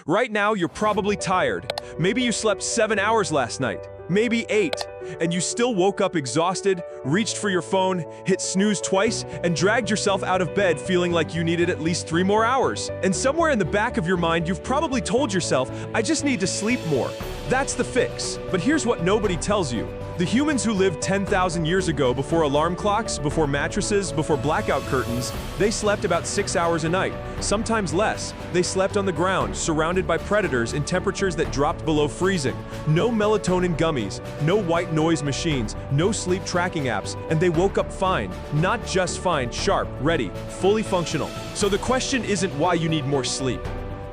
Right now, you're probably tired. Maybe you slept 7 hours last night, maybe 8, and you still woke up exhausted, reached for your phone, hit snooze twice, and dragged yourself out of bed feeling like you needed at least 3 more hours. And somewhere in the back of your mind, you've probably told yourself, I just need to sleep more. That's the fix. But here's what nobody tells you. The humans who lived 10,000 years ago, before alarm clocks, before mattresses, before blackout curtains, they slept about 6 hours a night, sometimes less. They slept on the ground, surrounded by predators in temperatures that dropped below freezing. No melatonin gummies, no white noise machines, no sleep tracking apps, and they woke up fine. Not just fine, sharp, ready, fully functional. So the question isn't why you need more sleep.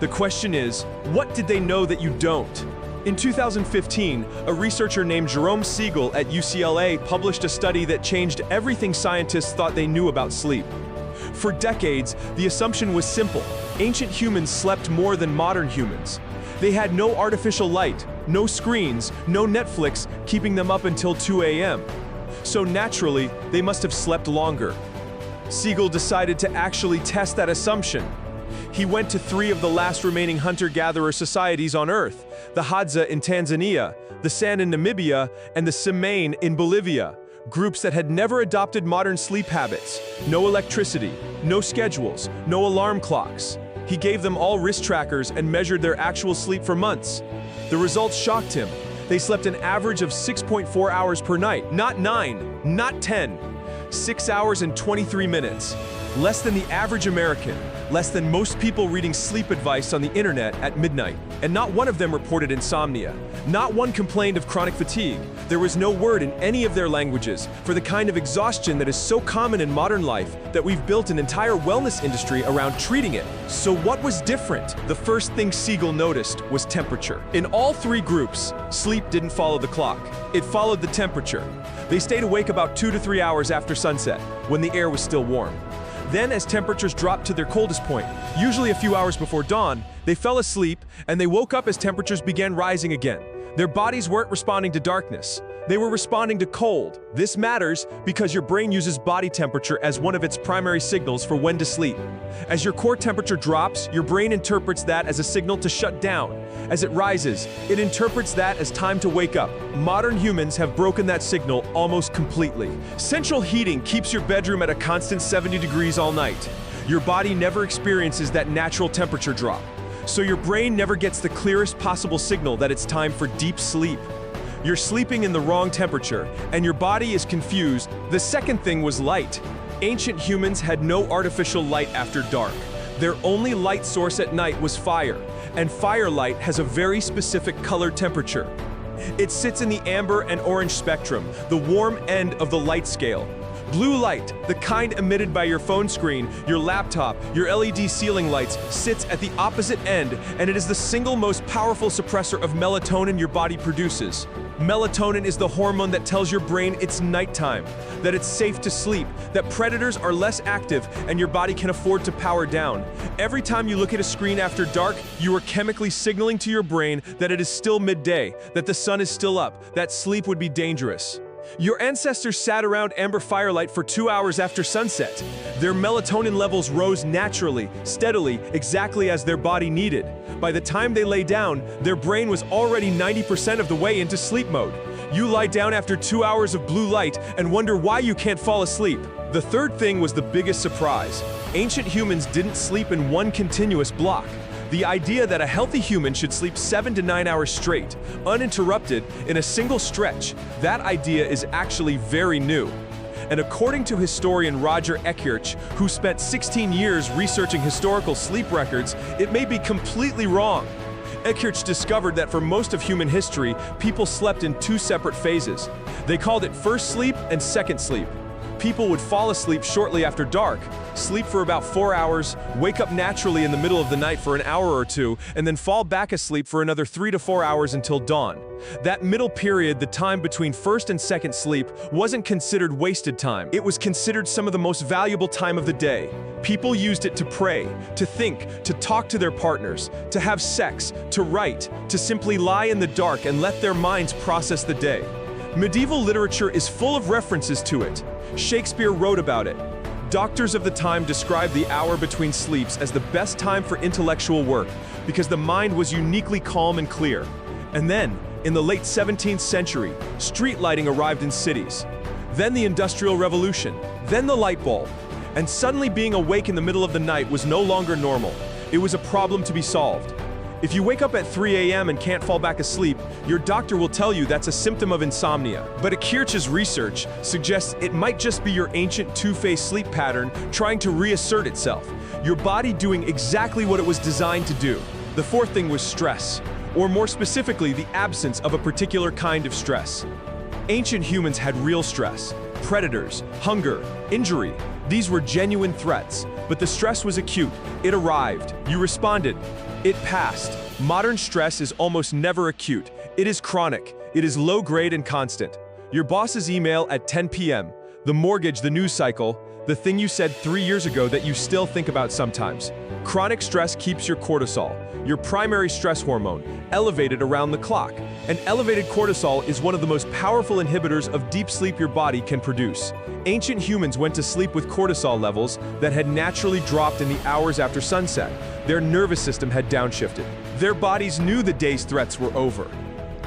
The question is, what did they know that you don't? In 2015, a researcher named Jerome Siegel at UCLA published a study that changed everything scientists thought they knew about sleep. For decades, the assumption was simple. Ancient humans slept more than modern humans. They had no artificial light, no screens, no Netflix keeping them up until 2 a.m. So naturally, they must have slept longer. Siegel decided to actually test that assumption. He went to 3 of the last remaining hunter-gatherer societies on Earth, the Hadza in Tanzania, the San in Namibia, and the Simane in Bolivia, groups that had never adopted modern sleep habits. No electricity, no schedules, no alarm clocks. He gave them all wrist trackers and measured their actual sleep for months. The results shocked him. They slept an average of 6.4 hours per night, not 9, not 10. 6 hours and 23 minutes. Less than the average American, less than most people reading sleep advice on the internet at midnight. And not one of them reported insomnia. Not one complained of chronic fatigue. There was no word in any of their languages for the kind of exhaustion that is so common in modern life that we've built an entire wellness industry around treating it. So what was different? The first thing Siegel noticed was temperature. In all 3 groups, sleep didn't follow the clock. It followed the temperature. They stayed awake about 2 to 3 hours after sunset, when the air was still warm. Then, as temperatures dropped to their coldest point, usually a few hours before dawn, they fell asleep and they woke up as temperatures began rising again. Their bodies weren't responding to darkness. They were responding to cold. This matters because your brain uses body temperature as one of its primary signals for when to sleep. As your core temperature drops, your brain interprets that as a signal to shut down. As it rises, it interprets that as time to wake up. Modern humans have broken that signal almost completely. Central heating keeps your bedroom at a constant 70 degrees all night. Your body never experiences that natural temperature drop. So your brain never gets the clearest possible signal that it's time for deep sleep. You're sleeping in the wrong temperature, and your body is confused. The second thing was light. Ancient humans had no artificial light after dark. Their only light source at night was fire, and firelight has a very specific color temperature. It sits in the amber and orange spectrum, the warm end of the light scale. Blue light, the kind emitted by your phone screen, your laptop, your LED ceiling lights, sits at the opposite end, and it is the single most powerful suppressor of melatonin your body produces. Melatonin is the hormone that tells your brain it's nighttime, that it's safe to sleep, that predators are less active, and your body can afford to power down. Every time you look at a screen after dark, you are chemically signaling to your brain that it is still midday, that the sun is still up, that sleep would be dangerous. Your ancestors sat around amber firelight for 2 hours after sunset. Their melatonin levels rose naturally, steadily, exactly as their body needed. By the time they lay down, their brain was already 90% of the way into sleep mode. You lie down after 2 hours of blue light and wonder why you can't fall asleep. The third thing was the biggest surprise. Ancient humans didn't sleep in one continuous block. The idea that a healthy human should sleep 7 to 9 hours straight, uninterrupted, in a single stretch, that idea is actually very new. And according to historian Roger Ekirch, who spent 16 years researching historical sleep records, it may be completely wrong. Ekirch discovered that for most of human history, people slept in 2 separate phases. They called it first sleep and second sleep. People would fall asleep shortly after dark, sleep for about 4 hours, wake up naturally in the middle of the night for an hour or 2, and then fall back asleep for another 3 to 4 hours until dawn. That middle period, the time between first and second sleep, wasn't considered wasted time. It was considered some of the most valuable time of the day. People used it to pray, to think, to talk to their partners, to have sex, to write, to simply lie in the dark and let their minds process the day. Medieval literature is full of references to it. Shakespeare wrote about it. Doctors of the time described the hour between sleeps as the best time for intellectual work because the mind was uniquely calm and clear. And then, in the late 17th century, street lighting arrived in cities. Then the Industrial Revolution, then the light bulb. And suddenly being awake in the middle of the night was no longer normal. It was a problem to be solved. If you wake up at 3 a.m. and can't fall back asleep, your doctor will tell you that's a symptom of insomnia. But Kirch's research suggests it might just be your ancient two-phase sleep pattern trying to reassert itself, your body doing exactly what it was designed to do. The fourth thing was stress, or more specifically, the absence of a particular kind of stress. Ancient humans had real stress: predators, hunger, injury. These were genuine threats, but the stress was acute. It arrived. You responded. It passed. Modern stress is almost never acute. It is chronic. It is low-grade and constant. Your boss's email at 10 p.m., the mortgage, the news cycle, the thing you said 3 years ago that you still think about sometimes. Chronic stress keeps your cortisol, your primary stress hormone, elevated around the clock. And elevated cortisol is one of the most powerful inhibitors of deep sleep your body can produce. Ancient humans went to sleep with cortisol levels that had naturally dropped in the hours after sunset. Their nervous system had downshifted. Their bodies knew the day's threats were over.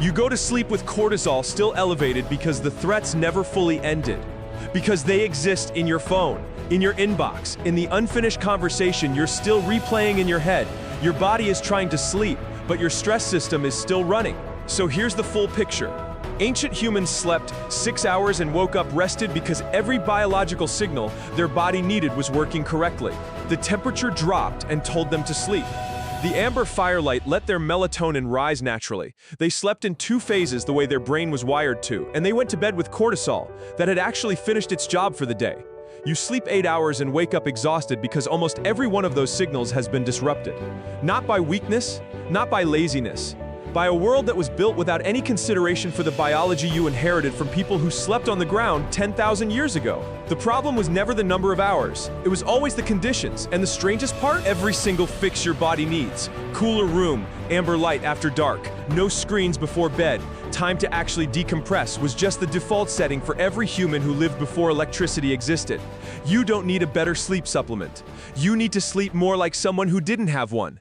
You go to sleep with cortisol still elevated because the threats never fully ended. Because they exist in your phone, in your inbox, in the unfinished conversation you're still replaying in your head. Your body is trying to sleep, but your stress system is still running. So here's the full picture. Ancient humans slept 6 hours and woke up rested because every biological signal their body needed was working correctly. The temperature dropped and told them to sleep. The amber firelight let their melatonin rise naturally. They slept in 2 phases the way their brain was wired to, and they went to bed with cortisol that had actually finished its job for the day. You sleep 8 hours and wake up exhausted because almost every one of those signals has been disrupted. Not by weakness, not by laziness, by a world that was built without any consideration for the biology you inherited from people who slept on the ground 10,000 years ago. The problem was never the number of hours. It was always the conditions. And the strangest part? Every single fix your body needs. Cooler room, amber light after dark, no screens before bed, time to actually decompress was just the default setting for every human who lived before electricity existed. You don't need a better sleep supplement. You need to sleep more like someone who didn't have one.